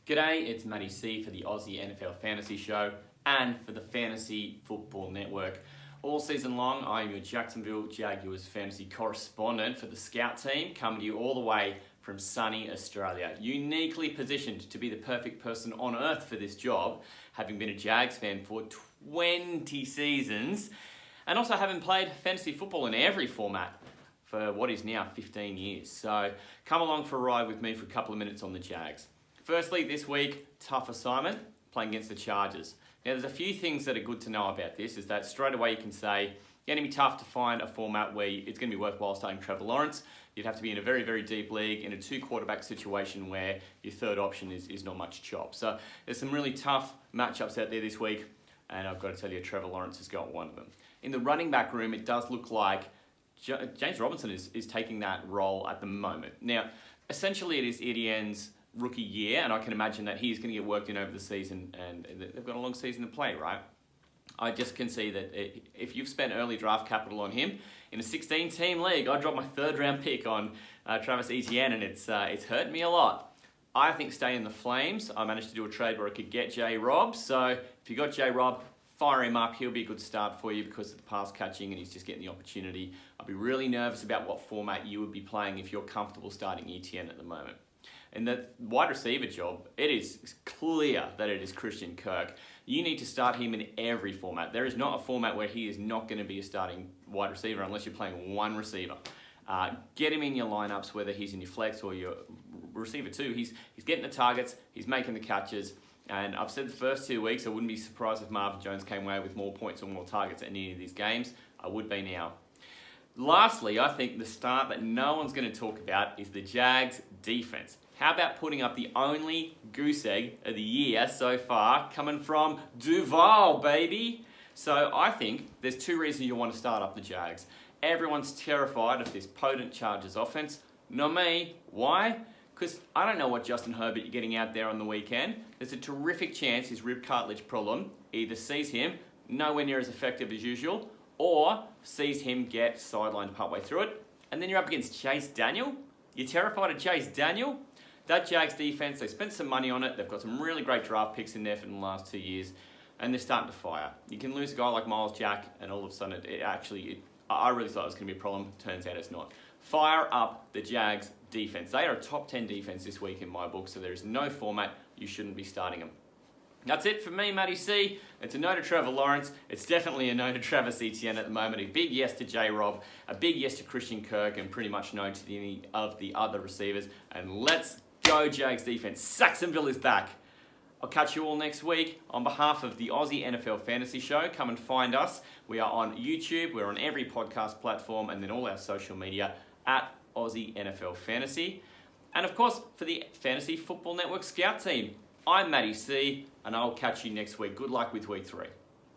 G'day, it's Matty C for the Aussie NFL Fantasy Show and for the Fantasy Football Network. All season long, I am your Jacksonville Jaguars fantasy correspondent for the Scout team, coming to you all the way from sunny Australia. Uniquely positioned to be the perfect person on earth for this job, having been a Jags fan for 20 seasons, and also having played fantasy football in every format for what is now 15 years. So come along for a ride with me for a couple of minutes on the Jags. Firstly, this week, tough assignment, playing against the Chargers. Now, there's a few things that are good to know about this, is that straight away you can say, it's going to be tough to find a format where it's going to be worthwhile starting Trevor Lawrence. You'd have to be in a very, very deep league in a two-quarterback situation where your third option is not much chop. So there's some really tough matchups out there this week, and I've got to tell you, Trevor Lawrence has got one of them. In the running back room, it does look like James Robinson is taking that role at the moment. Now, essentially it is Etienne's rookie year, and I can imagine that he's going to get worked in over the season, and they've got a long season to play, right? I just can see that if you've spent early draft capital on him in a 16-team league, I dropped my third-round pick on Travis Etienne, and it's hurt me a lot. I think stay in the Flames. I managed to do a trade where I could get J-Rob, so if you got J-Rob, fire him up. He'll be a good start for you because of the pass catching, and he's just getting the opportunity. I'd be really nervous about what format you would be playing if you're comfortable starting Etienne at the moment. In the wide receiver job, it is clear that it is Christian Kirk. You need to start him in every format. There is not a format where he is not going to be a starting wide receiver unless you're playing one receiver. Get him in your lineups, whether he's in your flex or your receiver too. He's getting the targets, he's making the catches, and I've said the first 2 weeks, I wouldn't be surprised if Marvin Jones came away with more points or more targets at any of these games. I would be now. Lastly, I think the start that no one's going to talk about is the Jags defense. How about putting up the only goose egg of the year so far, coming from Duval, baby? So I think there's two reasons you want to start up the Jags. Everyone's terrified of this potent Chargers offense. Not me. Why? Because I don't know what Justin Herbert you're getting out there on the weekend. There's a terrific chance his rib cartilage problem either sees him nowhere near as effective as usual, or sees him get sidelined partway through it, and then you're up against Chase Daniel. You're terrified of Chase Daniel? That Jags defense, they spent some money on it. They've got some really great draft picks in there for the last 2 years, and they're starting to fire. You can lose a guy like Miles Jack, and all of a sudden, I really thought it was going to be a problem. Turns out it's not. Fire up the Jags defense. They are a top 10 defense this week in my book, so there is no format you shouldn't be starting them. That's it for me, Matty C. It's a no to Trevor Lawrence. It's definitely a no to Travis Etienne at the moment. A big yes to J-Rob, a big yes to Christian Kirk, and pretty much no to any of the other receivers. And let's go Jags defense. Jacksonville is back. I'll catch you all next week. On behalf of the Aussie NFL Fantasy Show, come and find us. We are on YouTube. We're on every podcast platform, and then all our social media at Aussie NFL Fantasy. And of course, for the Fantasy Football Network Scout team, I'm Matty C, and I'll catch you next week. Good luck with week 3.